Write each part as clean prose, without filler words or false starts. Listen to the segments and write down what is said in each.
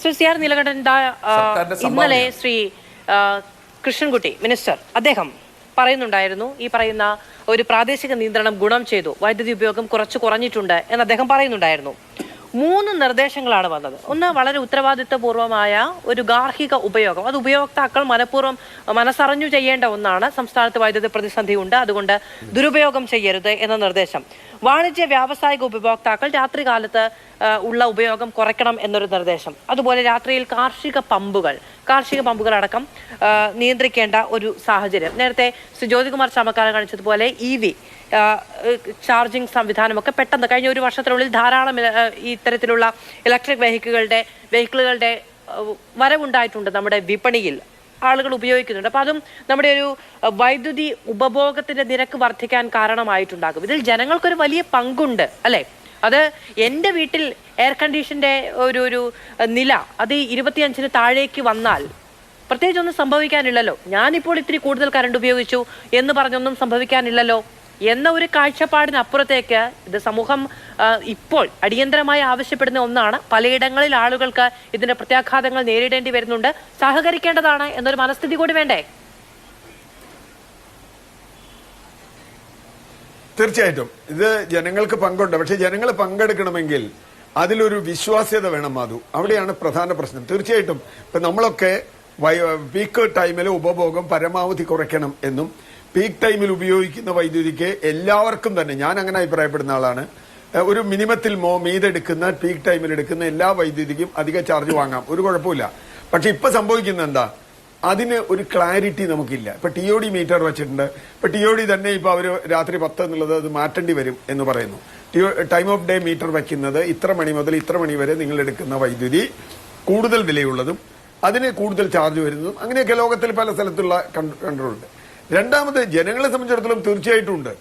Shri C R Neelakantan ഇന്നലെ Shri Krishnankutty minister അദ്ദേഹം പറയുന്നുണ്ടായിരുന്നു, ഈ പറയുന്ന ഒരു പ്രാദേശിക നിയന്ത്രണം ഗുണം ചെയ്തു, വൈദ്യുതി ഉപയോഗം കുറഞ്ഞിട്ടുണ്ട് എന്ന് അദ്ദേഹം പറയുന്നുണ്ടായിരുന്നു. 3 നിർദ്ദേശങ്ങളാണ് വന്നത്. ഒന്ന്, വളരെ ഉത്തരവാദിത്വപൂർവമായ ഒരു ഗാർഹിക ഉപയോഗം, അത് ഉപയോക്താക്കൾ മനസ്സറിഞ്ഞു ചെയ്യേണ്ട ഒന്നാണ്. സംസ്ഥാനത്ത് വൈദ്യുതി പ്രതിസന്ധിയുണ്ട്, അതുകൊണ്ട് ദുരുപയോഗം ചെയ്യരുത് എന്ന നിർദ്ദേശം. വാണിജ്യ വ്യാവസായിക ഉപഭോക്താക്കൾ രാത്രികാലത്ത് ഉള്ള ഉപയോഗം കുറയ്ക്കണം എന്നൊരു നിർദ്ദേശം. അതുപോലെ രാത്രിയിൽ കാർഷിക പമ്പുകൾ അടക്കം നിയന്ത്രിക്കേണ്ട ഒരു സാഹചര്യം. നേരത്തെ ശ്രീ ജ്യോതികുമാർ ചാമക്കാല കാണിച്ചതുപോലെ EV ചാർജിംഗ് സംവിധാനമൊക്കെ പെട്ടെന്ന് കഴിഞ്ഞ ഒരു വർഷത്തിനുള്ളിൽ ധാരാളം ഇത്തരത്തിലുള്ള ഇലക്ട്രിക് വെഹിക്കിളുകളുടെ വരവുണ്ടായിട്ടുണ്ട് നമ്മുടെ വിപണിയിൽ, ആളുകൾ ഉപയോഗിക്കുന്നുണ്ട്. അപ്പൊ അതും നമ്മുടെ ഒരു വൈദ്യുതി ഉപഭോഗത്തിന്റെ നിരക്ക് വർദ്ധിക്കാൻ കാരണമായിട്ടുണ്ടാകും. ഇതിൽ ജനങ്ങൾക്കൊരു വലിയ പങ്കുണ്ട് അല്ലെ? അത് എൻ്റെ വീട്ടിൽ എയർ കണ്ടീഷന്റെ ഒരു നില അത് 25-ന് താഴേക്ക് വന്നാൽ പ്രത്യേകിച്ച് ഒന്നും സംഭവിക്കാനില്ലല്ലോ, ഞാനിപ്പോൾ ഇത്തിരി കൂടുതൽ കറണ്ട് ഉപയോഗിച്ചു എന്ന് പറഞ്ഞൊന്നും സംഭവിക്കാനില്ലല്ലോ എന്ന ഒരു കാഴ്ചപ്പാടിനപ്പുറത്തേക്ക് ഇത് സമൂഹം ഇപ്പോൾ അടിയന്തരമായി ആവശ്യപ്പെടുന്ന ഒന്നാണ്. പലയിടങ്ങളിൽ ആളുകൾക്ക് ഇതിന്റെ പ്രത്യാഘാതങ്ങൾ നേരിടേണ്ടി വരുന്നുണ്ട്, സഹകരിക്കേണ്ടതാണ് എന്നൊരു മനസ്ഥിതി കൂടി വേണ്ടേ? തീർച്ചയായിട്ടും ഇത് ജനങ്ങൾക്ക് പങ്കുണ്ട്. പക്ഷെ ജനങ്ങൾ പങ്കെടുക്കണമെങ്കിൽ അതിലൊരു വിശ്വാസ്യത വേണം. മാധു, അവിടെയാണ് പ്രധാന പ്രശ്നം. തീർച്ചയായിട്ടും ഇപ്പൊ നമ്മളൊക്കെ പീക്ക് ടൈമിൽ ഉപഭോഗം പരമാവധി കുറയ്ക്കണം എന്നും പീക്ക് ടൈമിൽ ഉപയോഗിക്കുന്ന വൈദ്യുതിക്ക് എല്ലാവർക്കും തന്നെ, ഞാൻ അങ്ങനെ അഭിപ്രായപ്പെടുന്ന ആളാണ്, ഒരു മിനിമത്തിൽ മീതെടുക്കുന്ന പീക്ക് ടൈമിൽ എടുക്കുന്ന എല്ലാ വൈദ്യുതിക്കും അധിക ചാർജ് വാങ്ങാം, ഒരു കുഴപ്പമില്ല. പക്ഷെ ഇപ്പൊ സംഭവിക്കുന്ന എന്താ, അതിന് ഒരു ക്ലാരിറ്റി നമുക്കില്ല. ഇപ്പൊ TOD മീറ്റർ വെച്ചിട്ടുണ്ട്. ഇപ്പൊ TOD തന്നെ ഇപ്പൊ അവര് രാത്രി 10 എന്നുള്ളത് അത് മാറ്റേണ്ടി വരും എന്ന് പറയുന്നു. ടൈം ഓഫ് ഡേ മീറ്റർ വെക്കുന്നത് ഇത്ര മണി മുതൽ ഇത്ര മണി വരെ നിങ്ങൾ എടുക്കുന്ന വൈദ്യുതി കൂടുതൽ വിലയുള്ളതും അതിന് കൂടുതൽ ചാർജ് വരുന്നതും അങ്ങനെയൊക്കെ ലോകത്തിൽ പല സ്ഥലത്തുള്ള കൺട്രോൾ ഉണ്ട്. രണ്ടാമത്, ജനങ്ങളെ സംബന്ധിച്ചിടത്തോളം തീർച്ചയായിട്ടും ഉണ്ട്.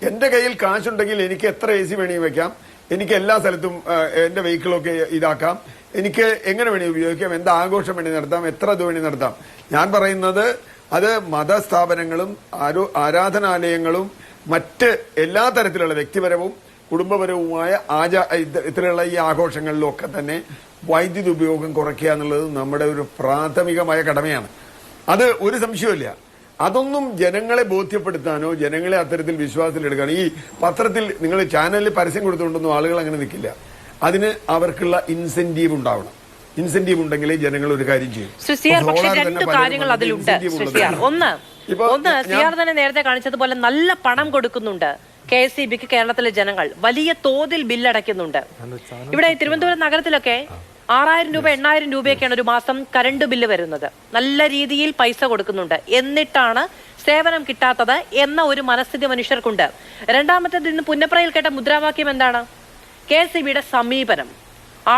എന്റെ കയ്യിൽ കാശുണ്ടെങ്കിൽ എനിക്ക് എത്ര AC വേണമെങ്കിൽ വെക്കാം, എനിക്ക് എല്ലാ സ്ഥലത്തും എന്റെ വെഹിക്കിളൊക്കെ ഇതാക്കാം, എനിക്ക് എങ്ങനെ വേണമെങ്കിൽ ഉപയോഗിക്കാം, എന്ത് ആഘോഷം വേണ്ടി നടത്താം, എത്ര ഇത് വേണ്ടി നടത്താം. ഞാൻ പറയുന്നത് അത് മതസ്ഥാപനങ്ങളും ആരാധനാലയങ്ങളും മറ്റ് എല്ലാ തരത്തിലുള്ള വ്യക്തിപരവും കുടുംബപരവുമായ ഇത്തരമുള്ള ഈ ആഘോഷങ്ങളിലും ഒക്കെ തന്നെ വൈദ്യുതി ഉപയോഗം കുറയ്ക്കുക എന്നുള്ളത് നമ്മുടെ ഒരു പ്രാഥമികമായ കടമയാണ്. അത് ഒരു സംശയമില്ല. അതൊന്നും ജനങ്ങളെ ബോധ്യപ്പെടുത്താനോ ജനങ്ങളെ അത്തരത്തിൽ വിശ്വാസത്തിലെടുക്കാനോ, ഈ പത്രത്തിൽ നിങ്ങൾ ചാനലിൽ പരസ്യം കൊടുത്തുകൊണ്ടൊന്നും ആളുകൾ അങ്ങനെ നിൽക്കില്ല. അതിന് അവർക്കുള്ള ഇൻസെന്റീവ് ഉണ്ടാവണം. ഇൻസെന്റീവ് ഉണ്ടെങ്കിലേ ജനങ്ങൾ ഒരു കാര്യം ചെയ്യും. രണ്ട് കാര്യങ്ങൾ അതിലുണ്ട്. ഒന്ന് സിആർ തന്നെ നേരത്തെ കാണിച്ചതുപോലെ നല്ല പണം കൊടുക്കുന്നുണ്ട് KSEBക്ക്. കേരളത്തിലെ ജനങ്ങൾ വലിയ തോതിൽ ബില്ലടയ്ക്കുന്നുണ്ട്. ഇവിടെ തിരുവനന്തപുരം നഗരത്തിലൊക്കെ 6000 രൂപ 8000 രൂപയൊക്കെയാണ് ഒരു മാസം കറണ്ട് ബില്ല് വരുന്നത്. നല്ല രീതിയിൽ പൈസ കൊടുക്കുന്നുണ്ട്, എന്നിട്ടാണ് സേവനം കിട്ടാത്തത് എന്ന ഒരു മനസ്ഥിതി മനുഷ്യർക്കുണ്ട്. രണ്ടാമത്തേത്, ഇന്ന് പുന്നപ്രയിൽ കേട്ട മുദ്രാവാക്യം എന്താണ്? KSEBയുടെ സമീപനം.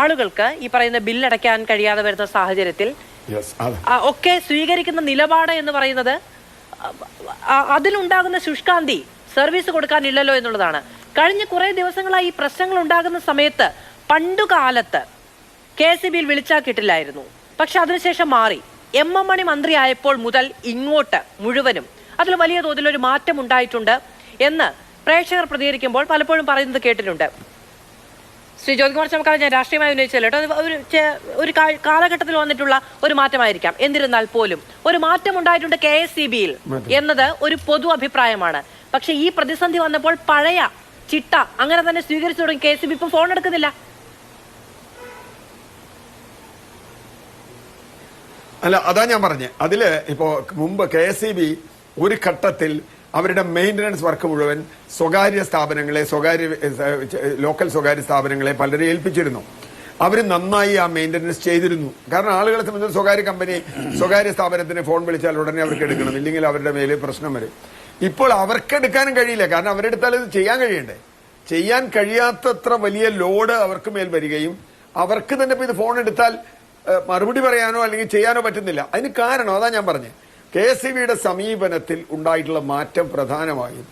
ആളുകൾക്ക് ഈ പറയുന്ന ബില്ലടയ്ക്കാൻ കഴിയാതെ വരുന്ന സാഹചര്യത്തിൽ ഒക്കെ സ്വീകരിക്കുന്ന നിലപാട് എന്ന് പറയുന്നത് അതിലുണ്ടാകുന്ന ശുഷ്കാന്തി സർവീസ് കൊടുക്കാനില്ലല്ലോ എന്നുള്ളതാണ്. കഴിഞ്ഞ കുറെ ദിവസങ്ങളായി ഈ പ്രശ്നങ്ങൾ ഉണ്ടാകുന്ന സമയത്ത് പണ്ടുകാലത്ത് KSEBയിൽ വിളിച്ചാൽ കിട്ടില്ലായിരുന്നു. പക്ഷെ അതിനുശേഷം മാറി. MM മണി മന്ത്രി ആയപ്പോൾ മുതൽ ഇങ്ങോട്ട് മുഴുവനും അതിൽ വലിയ തോതിലൊരു മാറ്റം ഉണ്ടായിട്ടുണ്ട് എന്ന് പ്രേക്ഷകർ പ്രതികരിക്കുമ്പോൾ പലപ്പോഴും പറയുന്നത് കേട്ടിട്ടുണ്ട്. ശ്രീ ജ്യോതികുമാർ ചാമക്കാല ഞാൻ രാഷ്ട്രീയമായി ഉന്നയിച്ചല്ലോ കേട്ടോ, ഒരു കാലഘട്ടത്തിൽ വന്നിട്ടുള്ള ഒരു മാറ്റമായിരിക്കാം. എന്നിരുന്നാൽ പോലും ഒരു മാറ്റം ഉണ്ടായിട്ടുണ്ട് KSEBയിൽ എന്നത് ഒരു പൊതു അഭിപ്രായമാണ്. പക്ഷെ ഈ പ്രതിസന്ധി വന്നപ്പോൾ പഴയ ചിട്ട അങ്ങനെ തന്നെ സ്വീകരിച്ചു തുടങ്ങി. KSEB ഇപ്പം ഫോൺ എടുക്കുന്നില്ല. അല്ല, അതാ ഞാൻ പറഞ്ഞേ. അതില് ഇപ്പോ മുമ്പ് KSEB ഒരു ഘട്ടത്തിൽ അവരുടെ മെയിന്റനൻസ് വർക്ക് മുഴുവൻ ലോക്കൽ സ്വകാര്യ സ്ഥാപനങ്ങളെ പലരെ ഏൽപ്പിച്ചിരുന്നു. അവർ നന്നായി ആ മെയിന്റനൻസ് ചെയ്തിരുന്നു. കാരണം ആളുകളെ സംബന്ധിച്ച് സ്വകാര്യ സ്ഥാപനത്തിന് ഫോൺ വിളിച്ചാൽ ഉടനെ അവർക്ക് എടുക്കണം, ഇല്ലെങ്കിൽ അവരുടെ മേലെ പ്രശ്നം വരും. ഇപ്പോൾ അവർക്ക് എടുക്കാനും കഴിയില്ല. കാരണം അവരെടുത്താൽ ഇത് ചെയ്യാൻ കഴിയണ്ടേ. ചെയ്യാൻ കഴിയാത്തത്ര വലിയ ലോഡ് അവർക്ക് മേൽ വരികയും അവർക്ക് തന്നെ ഇപ്പൊ ഇത് ഫോൺ എടുത്താൽ മറുപടി പറയാനോ അല്ലെങ്കിൽ ചെയ്യാനോ പറ്റുന്നില്ല. അതിന് കാരണം അതാ ഞാൻ പറഞ്ഞത്, KSEBയുടെ സമീപനത്തിൽ ഉണ്ടായിട്ടുള്ള മാറ്റം പ്രധാനമായും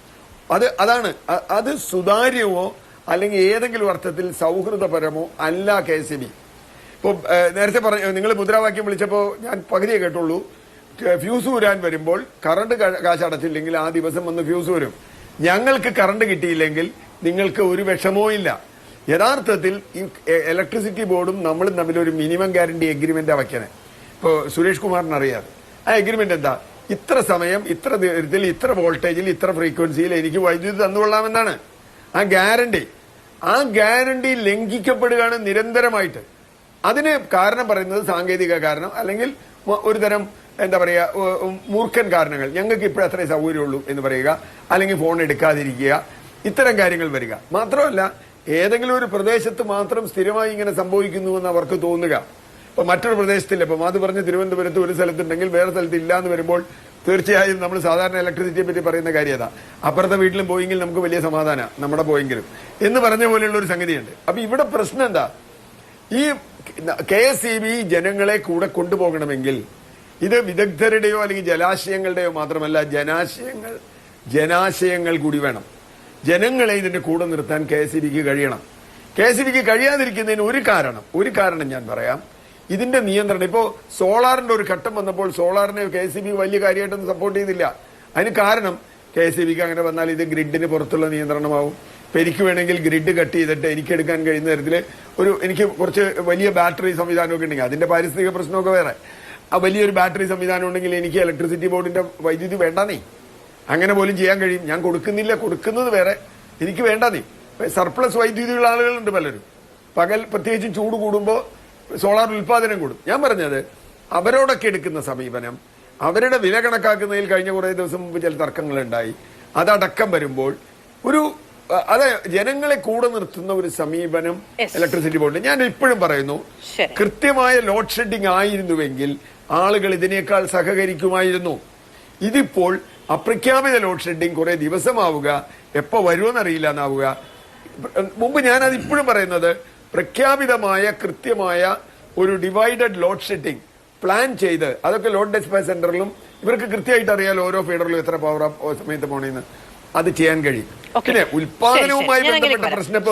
അതാണ്. അത് സുതാര്യമോ അല്ലെങ്കിൽ ഏതെങ്കിലും അർത്ഥത്തിൽ സൗഹൃദപരമോ അല്ല KSEB. ഇപ്പൊ നേരത്തെ നിങ്ങൾ മുദ്രാവാക്യം വിളിച്ചപ്പോൾ ഞാൻ പകുതിയെ കേട്ടുള്ളൂ. ഫ്യൂസ് ഊരാൻ വരുമ്പോൾ കറണ്ട് കാശ് അടച്ചില്ലെങ്കിൽ ആ ദിവസം വന്ന് ഫ്യൂസ് വരും. ഞങ്ങൾക്ക് കറണ്ട് കിട്ടിയില്ലെങ്കിൽ നിങ്ങൾക്ക് ഒരു വിഷമവും ഇല്ല. യഥാർത്ഥത്തിൽ ഈ ഇലക്ട്രിസിറ്റി ബോർഡും നമ്മളും തമ്മിൽ ഒരു മിനിമം ഗ്യാരണ്ടി എഗ്രിമെന്റ് വയ്ക്കണേ. ഇപ്പോ സുരേഷ് കുമാറിന് അറിയാതെ ആ എഗ്രിമെന്റ് എന്താ, ഇത്ര സമയം ഇത്ര ദൂരത്തിൽ ഇത്ര വോൾട്ടേജിൽ ഇത്ര ഫ്രീക്വൻസിയിൽ എനിക്ക് വൈദ്യുതി തന്നുകൊള്ളാമെന്നാണ് ആ ഗ്യാരണ്ടി ലംഘിക്കപ്പെടുകയാണ് നിരന്തരമായിട്ട്. അതിന് കാരണം പറയുന്നത് സാങ്കേതിക കാരണം, അല്ലെങ്കിൽ ഒരു തരം എന്താ പറയാ മൂർഖൻ കാരണങ്ങൾ. ഞങ്ങൾക്ക് ഇപ്പോഴും അത്രേ സൗകര്യമുള്ളൂ എന്ന് പറയുക, അല്ലെങ്കിൽ ഫോൺ എടുക്കാതിരിക്കുക, ഇത്തരം കാര്യങ്ങൾ വരിക. മാത്രമല്ല, ഏതെങ്കിലും ഒരു പ്രദേശത്ത് മാത്രം സ്ഥിരമായി ഇങ്ങനെ സംഭവിക്കുന്നുവെന്ന് അവർക്ക് തോന്നുക. ഇപ്പൊ മറ്റൊരു പ്രദേശത്തില്ല. ഇപ്പൊ അത് പറഞ്ഞ് തിരുവനന്തപുരത്ത് ഒരു സ്ഥലത്തുണ്ടെങ്കിൽ വേറെ സ്ഥലത്ത് ഇല്ല എന്ന് വരുമ്പോൾ തീർച്ചയായും നമ്മൾ സാധാരണ ഇലക്ട്രിസിറ്റിയെ പറ്റി പറയുന്ന കാര്യതാ, അപ്പുറത്തെ വീട്ടിലും പോയെങ്കിൽ നമുക്ക് വലിയ സമാധാനം നമ്മുടെ പോയെങ്കിലും എന്ന് പറഞ്ഞ പോലെയുള്ള ഒരു സംഗതിയുണ്ട്. അപ്പൊ ഇവിടെ പ്രശ്നം എന്താ, ഈ KSEB ജനങ്ങളെ കൂടെ കൊണ്ടുപോകണമെങ്കിൽ ഇത് വിദഗ്ധരുടെയോ അല്ലെങ്കിൽ ജലാശയങ്ങളുടെയോ മാത്രമല്ല, ജനാശയങ്ങൾ കൂടി വേണം. ജനങ്ങളെ ഇതിന്റെ കൂടെ നിർത്താൻ KSEBക്ക് കഴിയണം. KSEBക്ക് കഴിയാതിരിക്കുന്നതിന് ഒരു കാരണം ഞാൻ പറയാം. ഇതിന്റെ നിയന്ത്രണം, ഇപ്പോ സോളാറിന്റെ ഒരു ഘട്ടം വന്നപ്പോൾ സോളാറിനെ KSEB വലിയ കാര്യമായിട്ടൊന്നും സപ്പോർട്ട് ചെയ്തില്ല. അതിന് കാരണം KSEBക്ക് അങ്ങനെ വന്നാൽ ഇത് ഗ്രിഡിന് പുറത്തുള്ള നിയന്ത്രണമാവും. ഇപ്പൊ എനിക്ക് വേണമെങ്കിൽ ഗ്രിഡ് കട്ട് ചെയ്തിട്ട് എനിക്ക് എടുക്കാൻ കഴിയുന്ന തരത്തിൽ എനിക്ക് കുറച്ച് വലിയ ബാറ്ററി സംവിധാനമൊക്കെ ഉണ്ടെങ്കിൽ, അതിന്റെ പാരിസ്ഥിതിക പ്രശ്നമൊക്കെ വേറെ, ആ വലിയൊരു ബാറ്ററി സംവിധാനം ഉണ്ടെങ്കിൽ എനിക്ക് ഇലക്ട്രിസിറ്റി ബോർഡിന്റെ വൈദ്യുതി വേണ്ടാന്നേ. അങ്ങനെ പോലും ചെയ്യാൻ കഴിയും. ഞാൻ കൊടുക്കുന്നത് വേറെ, എനിക്ക് വേണ്ടാന്നേ. സർപ്ലസ് വൈദ്യുതിയുള്ള ആളുകളുണ്ട് പലരും. പകൽ പ്രത്യേകിച്ചും ചൂട് കൂടുമ്പോൾ സോളാർ ഉൽപാദനം കൂടും. ഞാൻ പറഞ്ഞത് അവരോടൊക്കെ എടുക്കുന്ന സമീപനം, അവരുടെ വില കണക്കാക്കുന്നതിൽ കഴിഞ്ഞ കുറേ ദിവസം മുമ്പ് ചില തർക്കങ്ങളുണ്ടായി. അതടക്കം വരുമ്പോൾ അത് ജനങ്ങളെ കൂടെ നിർത്തുന്ന ഒരു സമീപനം ഇലക്ട്രിസിറ്റി ബോർഡിൽ. ഞാൻ ഇപ്പോഴും പറയുന്നു, കൃത്യമായ ലോഡ് ഷെഡിംഗ് ആയിരുന്നുവെങ്കിൽ ആളുകൾ ഇതിനേക്കാൾ സഹകരിക്കുമായിരുന്നു. ഇതിപ്പോൾ അപ്രഖ്യാപിത ലോഡ് ഷെഡിംഗ് കുറെ ദിവസമാവുക, എപ്പോ വരുമെന്നറിയില്ല എന്നാവുക. മുമ്പ് ഞാനത് ഇപ്പോഴും പറയുന്നത്, പ്രഖ്യാപിതമായ കൃത്യമായ ഒരു ഡിവൈഡഡ് ലോഡ് ഷെഡിംഗ് പ്ലാൻ ചെയ്ത്, അതൊക്കെ ലോഡ് ഡിസ്പാച്ച് സെന്ററിലും ഇവർക്ക് കൃത്യമായിട്ട് അറിയാലോ ഓരോ ഫീഡറിലും എത്ര പവർ സമയത്ത് പോണെന്ന്, അത് ചെയ്യാൻ കഴിയും. പിന്നെ ഉൽപാദനവുമായി ബന്ധപ്പെട്ട പ്രശ്നം